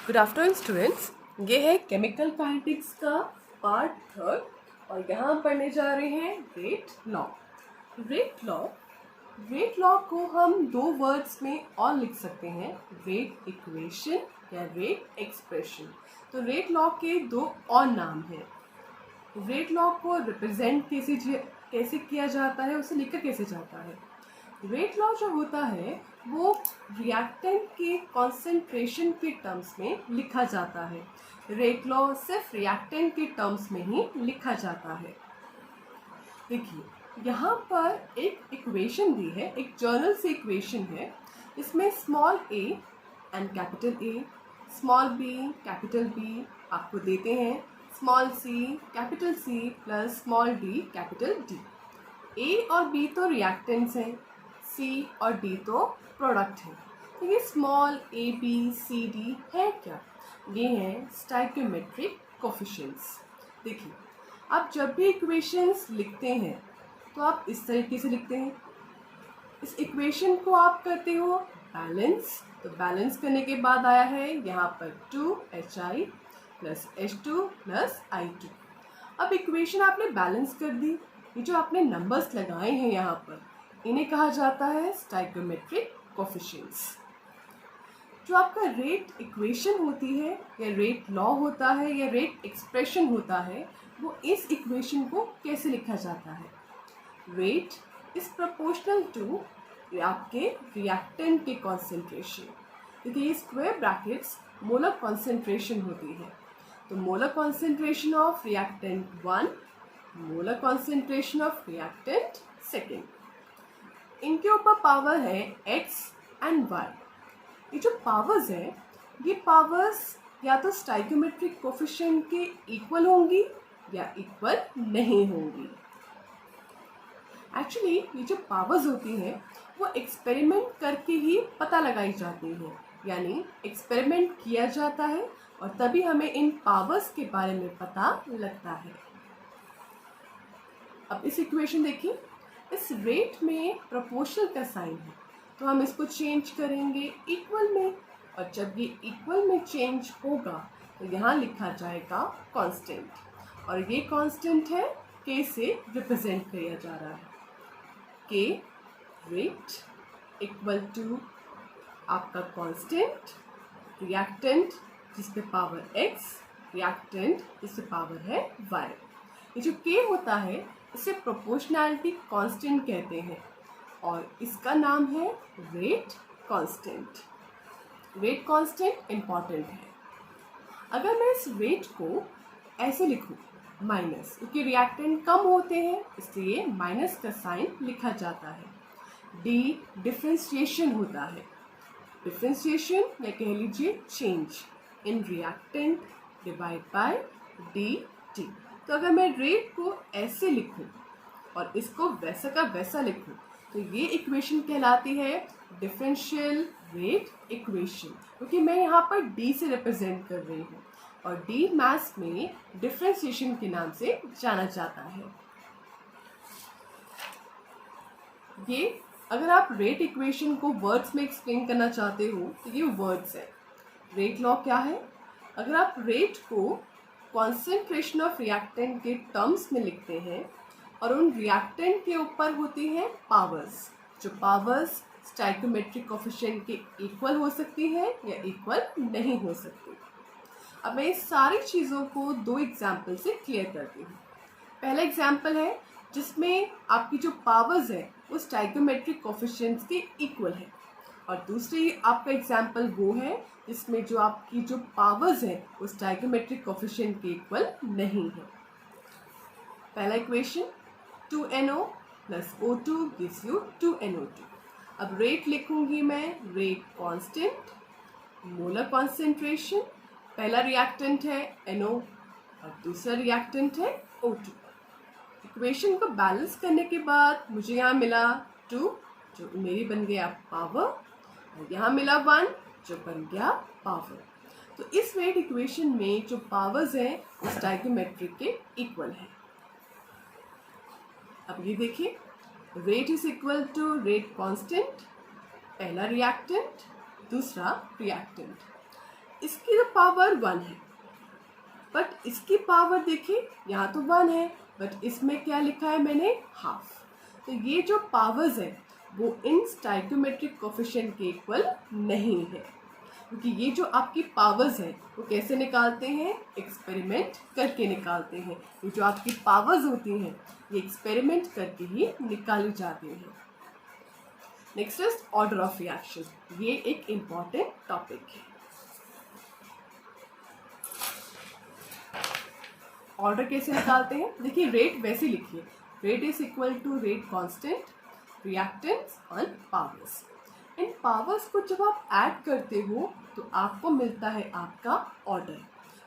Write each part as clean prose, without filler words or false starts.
Good afternoon students. ये है chemical kinetics का पार्ट 3 और यहाँ पढ़ने जा रहे हैं रेट लॉ। रेट लॉ को हम दो वर्ड्स में और लिख सकते हैं, रेट इक्वेशन या रेट एक्सप्रेशन। तो रेट लॉ के दो और नाम हैं। रेट लॉ को रिप्रेजेंट कैसे किया जाता है, उसे लिखा कैसे जाता है। रेट लॉ जो होता है वो रिएक्टेंट के कॉन्सेंट्रेशन के टर्म्स में लिखा जाता है। रेट लॉ सिर्फ रिएक्टेंट के टर्म्स में ही लिखा जाता है। देखिए यहाँ पर एक इक्वेशन दी है, एक जर्नल से इक्वेशन है। इसमें small a and capital A, small b capital B आपको देते हैं, small c capital C plus small d capital D। a और b तो रिएक्टेंट्स हैं, C और D तो प्रोडक्ट है। तो ये small a b c d है क्या? ये हैं स्टाइकियोमेट्रिक कोफिशिएंट्स। देखिए आप जब भी इक्वेशंस लिखते हैं तो आप इस तरीके से लिखते हैं। इस इक्वेशन को आप करते हो बैलेंस, तो बैलेंस करने के बाद आया है यहाँ पर 2hi plus h2 plus i2। अब इक्वेशन आपने बैलेंस कर दी। ये जो आपने नंबर्स लगाए हैं यहाँ पर, इन्हें कहा जाता है स्टाइकियोमेट्रिक कोफिशिएंट्स। जो आपका रेट इक्वेशन होती है या रेट लॉ होता है या रेट एक्सप्रेशन होता है, वो इस इक्वेशन को कैसे लिखा जाता है? रेट इज प्रोपोर्शनल टू आपके रिएक्टेंट के कॉन्सेंट्रेशन। देखिए ये स्क्वायर ब्रैकेट्स मोलर कॉन्सेंट्रेशन होती है। तो molar concentration of reactant 1, molar concentration of reactant 2। इनके ऊपर पावर है x एंड y। ये जो पावर्स हैं, ये पावर्स या तो स्टाइकियोमेट्रिक कोफिशिएंट के इक्वल होंगी या इक्वल नहीं होंगी। एक्चुअली ये जो पावर्स होती हैं वो एक्सपेरिमेंट करके ही पता लगाई जाती हैं, यानी एक्सपेरिमेंट किया जाता है और तभी हमें इन पावर्स के बारे में पता लगता है। अब इस इक्वेशन देखिए, इस रेट में प्रोपोर्शनल का साइन है तो हम इसको चेंज करेंगे इक्वल में, और जब ये इक्वल में चेंज होगा तो यहाँ लिखा जाएगा कांस्टेंट, और ये कांस्टेंट है k से रिप्रेजेंट किया जा रहा है। k रेट इक्वल टू आपका कांस्टेंट, रिएक्टेंट जिस पे पावर x, रिएक्टेंट जिस पे पावर है y। ये जो k होता है इसे प्रोपोर्शनैलिटी कांस्टेंट कहते हैं और इसका नाम है rate constant. Rate constant important है। अगर मैं इस रेट को ऐसे लिखूं माइनस, क्योंकि रिएक्टेंट कम होते हैं इसलिए माइनस का साइन लिखा जाता है। d डिफरेंशिएशन होता है, डिफरेंशिएशन या कह लीजिए change in reactant divide by dt। तो अगर मैं रेट को ऐसे लिखूं और इसको वैसा का वैसा लिखूं तो ये इक्वेशन कहलाती है डिफरेंशियल रेट इक्वेशन, क्योंकि मैं यहाँ पर d से रिप्रेजेंट कर रही हूँ और d मैथ्स में डिफरेंशिएशन के नाम से जाना जाता है। ये अगर आप रेट इक्वेशन को वर्ड्स में एक्सप्लेन करना चाहते हो तो ये वर्ड्स है। रेट लॉ क्या है? अगर आप रेट को कॉन्सेंट्रेशन ऑफ रिएक्टेंट के टर्म्स में लिखते हैं और उन रिएक्टेंट के ऊपर होती हैं पावर्स, जो पावर्स स्टाइकियोमेट्रिक कोफिशिएंट के इक्वल हो सकती है या इक्वल नहीं हो सकती। अब मैं इस सारी चीज़ों को दो एग्जाम्पल से क्लियर करती हूँ। पहला एग्जाम्पल है जिसमें आपकी जो पावर्स है वो स्टाइकियोमेट्रिक कोफिशिएंट्स के इक्वल है, और दूसरी आपका एग्जाम्पल वो है जिसमें जो आपकी जो पावर्स है वो स्टाइकियोमेट्रिक कोफिशिएंट के इक्वल नहीं है। पहला equation 2NO plus O2 gives you 2NO2। अब रेट लिखूंगी मैं, रेट कांस्टेंट, मोलर कॉन्सेंट्रेशन, पहला रिएक्टेंट है NO और दूसरा रिएक्टेंट है O2। इक्वेशन को बैलेंस करने के बाद मुझे यहाँ मिला 2 जो मेरी बन गया पावर, और यहाँ मिला 1 जो बन गया पावर। तो इस रेट इक्वेशन में जो पावर्स हैं वो स्टाइकियोमेट्रिक के इक्वल है। अब ये देखिए, rate is equal to rate constant, पहला रिएक्टेंट दूसरा रिएक्टेंट। इसकी तो पावर 1 है, बट इसकी पावर देखिए यहाँ तो 1 है, बट इसमें क्या लिखा है मैंने, हाफ। तो ये जो पावर्स है वो इन स्टाइकोमेट्रिक कोफिशिएंट के इक्वल नहीं है, क्योंकि ये जो आपकी पावर्स हैं वो कैसे निकालते हैं, एक्सपेरिमेंट करके निकालते हैं। ये जो आपकी पावर्स होती हैं ये एक्सपेरिमेंट करके ही निकाली जाती हैं। Next is order of reaction, ये एक इम्पॉर्टेंट टॉपिक है। ऑर्डर कैसे निकालते हैं, देखिए रेट वैसे लिखिए, rate is equal to rate constant reactants on powers. इन पावर्स को जब आप ऐड करते हो तो आपको मिलता है आपका ऑर्डर।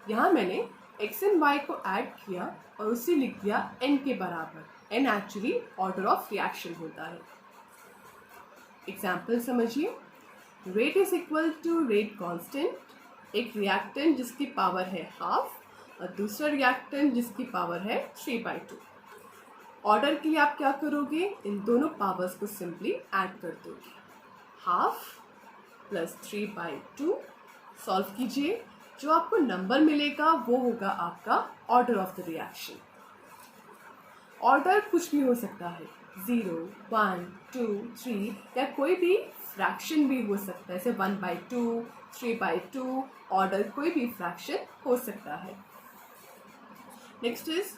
यहाँ मैंने एक्स एंड वाई को ऐड किया और उसे लिख दिया n के बराबर। n actually order of reaction होता है। एग्जाम्पल समझिए, rate is equal to rate constant, एक रिएक्टेंट जिसकी पावर है हाफ और दूसरा रिएक्टेंट जिसकी पावर है 3/2। ऑर्डर के लिए आप क्या करोगे, इन दोनों पावर्स को सिंपली ऐड कर दोगे, हाफ प्लस 3/2, सॉल्व कीजिए, जो आपको नंबर मिलेगा वो होगा आपका order of the reaction. Order कुछ भी हो सकता है, 0, 1, 2, 3 या कोई भी फ्रैक्शन भी हो सकता है, जैसे 1/2, 3/2, ऑर्डर कोई भी फ्रैक्शन हो सकता है। Next is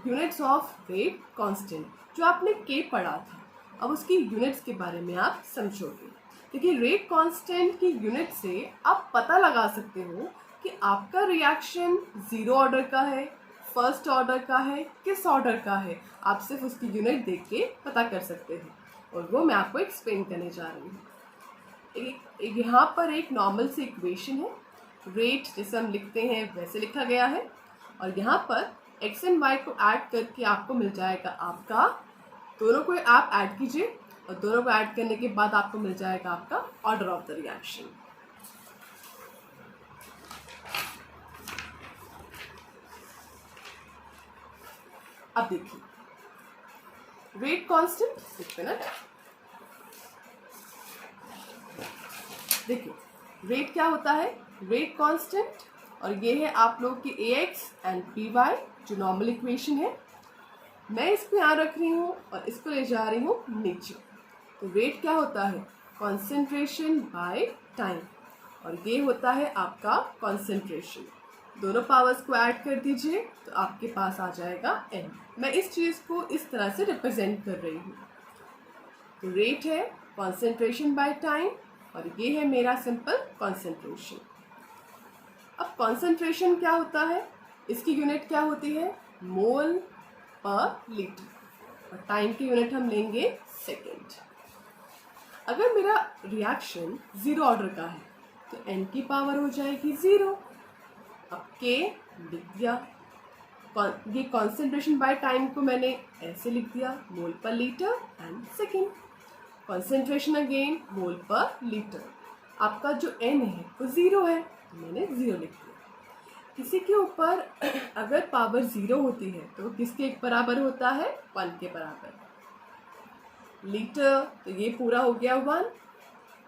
units of rate constant, जो आपने के पढ़ा था, अब उसकी यूनिट्स के बारे में आप समझोगे। देखिए रेट कांस्टेंट की यूनिट से आप पता लगा सकते हो कि आपका रिएक्शन 0 ऑर्डर का है, फर्स्ट ऑर्डर का है, किस ऑर्डर का है, आप सिर्फ उसकी यूनिट देख के पता कर सकते हैं, और वो मैं आपको एक्सप्लेन करने जा रही हूँ। यहाँ पर एक नॉर्मल सी इक्वेशन है, रेट जैसे हम लिखते हैं वैसे लिखा गया है, और यहाँ पर एक्स एंड वाई को ऐड करके आपको मिल जाएगा आपका, दोनों को आप ऐड कीजिए और दोनों को ऐड करने के बाद आपको मिल जाएगा आपका ऑर्डर ऑफ द रिएक्शन। अब देखिए रेट कांस्टेंट, एक मिनट, देखिए रेट क्या होता है, रेट कांस्टेंट, और ये है आप लोग की ax एंड py जो नॉर्मल इक्वेशन है। मैं इसको यहाँ रख रही हूँ और इसको ले जा रही हूँ नीचे। तो रेट क्या होता है, कॉन्सेंट्रेशन बाय टाइम, और ये होता है आपका कॉन्सेंट्रेशन। दोनों पावर्स को ऐड कर दीजिए तो आपके पास आ जाएगा n। मैं इस चीज़ को इस तरह से रिप्रेजेंट कर रही हूँ। तो रेट है कॉन्सेंट्रेशन बाय टाइम और ये है मेरा सिंपल कॉन्सेंट्रेशन। अब कॉन्सेंट्रेशन क्या होता है, इसकी यूनिट क्या होती है, मोल पर लीटर, और टाइम की यूनिट हम लेंगे सेकेंड। अगर मेरा रिएक्शन 0 ऑर्डर का है तो n की पावर हो जाएगी 0। अब k लिख दिया, ये कॉन्सेंट्रेशन बाय टाइम को मैंने ऐसे लिख दिया, mole per litre and second. Concentration again mole per litre. आपका जो n है वो 0 है, तो मैंने 0 लिख दिया। किसी के ऊपर अगर पावर 0 होती है तो किसके एक बराबर होता है, 1 के बराबर। लीटर, तो ये पूरा हो गया 1,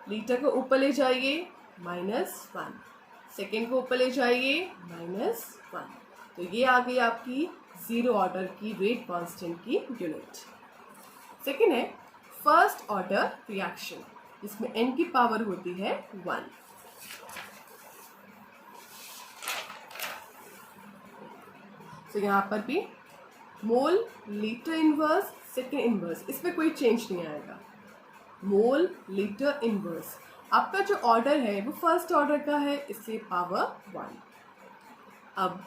लीटर को ऊपर ले जाइए -1, सेकेंड को ऊपर ले जाइए -1, तो ये आ गई आपकी 0 ऑर्डर की रेट कांस्टेंट की यूनिट। सेकेंड है फर्स्ट ऑर्डर रिएक्शन, जिसमें n की पावर होती है 1। तो यहाँ पर भी mole litre inverse second inverse, इसमें कोई चेंज नहीं आएगा। मोल लीटर इनवर्स, आपका जो ऑर्डर है वो फर्स्ट ऑर्डर का है, इसलिए पावर 1। अब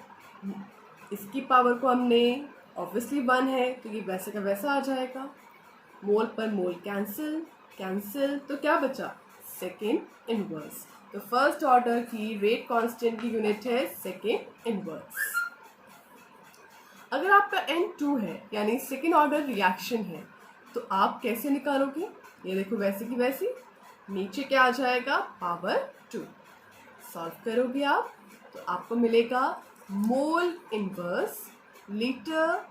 इसकी पावर को हमने ऑब्वियसली 1 है तो ये वैसे का वैसा आ जाएगा। मोल पर मोल कैंसिल कैंसिल, तो क्या बचा, सेकेंड इनवर्स। तो फर्स्ट ऑर्डर की रेट कांस्टेंट की यूनिट है सेकेंड इनवर्स। अगर आपका n2 है यानी सेकेंड ऑर्डर रिएक्शन है तो आप कैसे निकालोगे, ये देखो वैसे की वैसी, नीचे क्या आ जाएगा, पावर 2। सॉल्व करोगे आप तो आपको मिलेगा mole inverse litre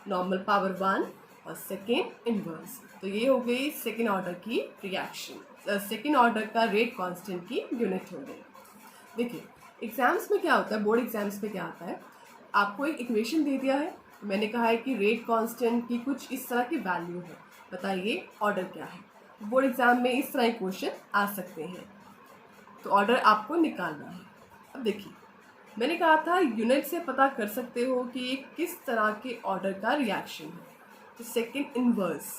normal power 1 और सेकेंड इनवर्स। तो ये हो गई सेकेंड ऑर्डर की रिएक्शन, सेकेंड ऑर्डर का रेट कांस्टेंट की यूनिट हो गई। देखिए एग्ज़ाम्स में क्या होता है, बोर्ड एग्ज़ाम्स में क्या आता है, आपको एक इक्वेशन दे दिया है, मैंने कहा है कि रेट कांस्टेंट की कुछ इस तरह की वैल्यू है, बताइए ऑर्डर क्या है। बोर्ड एग्ज़ाम में इस तरह के क्वेश्चन आ सकते हैं, तो ऑर्डर आपको निकालना है। अब देखिए मैंने कहा था यूनिट से पता कर सकते हो कि ये किस तरह के ऑर्डर का रिएक्शन है, तो सेकेंड इनवर्स।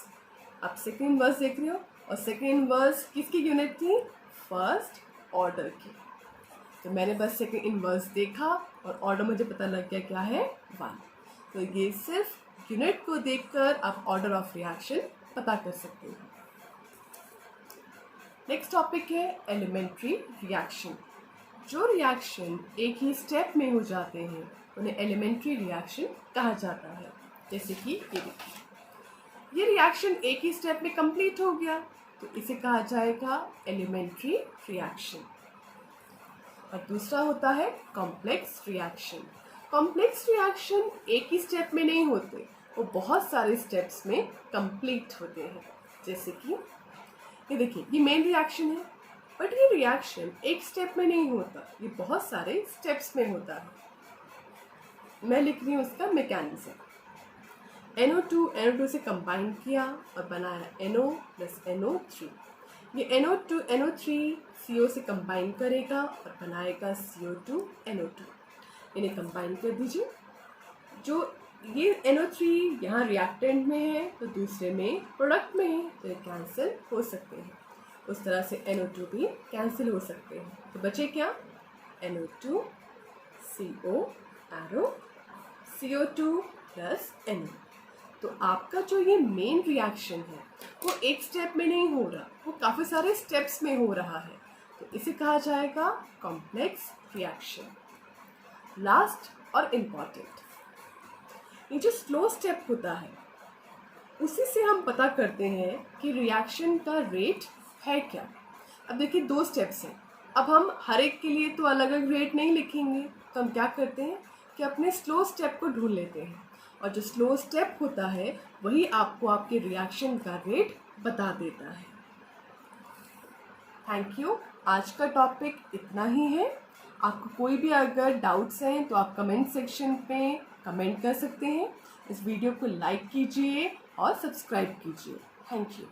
आप सेकेंड इनवर्स देख रहे हो, और सेकेंड इनवर्स किसकी यूनिट थी, फर्स्ट ऑर्डर की। तो मैंने बस सेकेंड इनवर्स देखा और ऑर्डर मुझे पता लग गया क्या है, 1। तो ये सिर्फ यूनिट को देखकर आप ऑर्डर ऑफ रिएक्शन पता कर सकते हो। नेक्स्ट टॉपिक है एलिमेंट्री रिएक्शन। जो रिएक्शन एक ही स्टेप में हो जाते हैं उन्हें एलिमेंट्री रिएक्शन कहा जाता है। जैसे कि ये देखिए, ये रिएक्शन एक ही स्टेप में कंप्लीट हो गया तो इसे कहा जाएगा एलिमेंट्री रिएक्शन। और दूसरा होता है कॉम्प्लेक्स रिएक्शन। कॉम्प्लेक्स रिएक्शन एक ही स्टेप में नहीं होते, वो बहुत सारे स्टेप्स में कंप्लीट होते हैं। जैसे कि ये देखिए, ये मेन रिएक्शन है, बट ये रिएक्शन एक स्टेप में नहीं होता, ये बहुत सारे स्टेप्स में होता है। मैं लिख रही हूँ उसका मैकेनिज्म। NO2 से कंबाइन किया और बनाया NO प्लस NO3। ये NO2 NO3 CO से कंबाइन करेगा और बनाएगा CO2 NO2। इन्हें कंबाइन कर दीजिए। जो ये NO3 यहाँ रिएक्टेंट में है तो दूसरे में प्रोडक्ट में है, तो ये कैंसिल हो सकते हैं। उस तरह से NO2 भी कैंसिल हो सकते हैं। तो बचे क्या, NO2 CO arrow CO2 plus NO। तो आपका जो ये मेन रिएक्शन है वो एक स्टेप में नहीं हो रहा, वो काफ़ी सारे स्टेप्स में हो रहा है, तो इसे कहा जाएगा कॉम्प्लेक्स रिएक्शन। लास्ट और इम्पॉर्टेंट, ये जो स्लो स्टेप होता है उसी से हम पता करते हैं कि रिएक्शन का रेट है क्या। अब देखिए 2 स्टेप्स हैं, अब हम हर एक के लिए तो अलग अलग रेट नहीं लिखेंगे, तो हम क्या करते हैं कि अपने स्लो स्टेप को ढूंढ लेते हैं, और जो स्लो स्टेप होता है वही आपको आपके रिएक्शन का रेट बता देता है। Thank you. आज का टॉपिक इतना ही है। आपको कोई भी अगर डाउट्स हैं तो आप कमेंट सेक्शन पे कमेंट कर सकते हैं। इस वीडियो को लाइक कीजिए और सब्सक्राइब कीजिए। Thank you.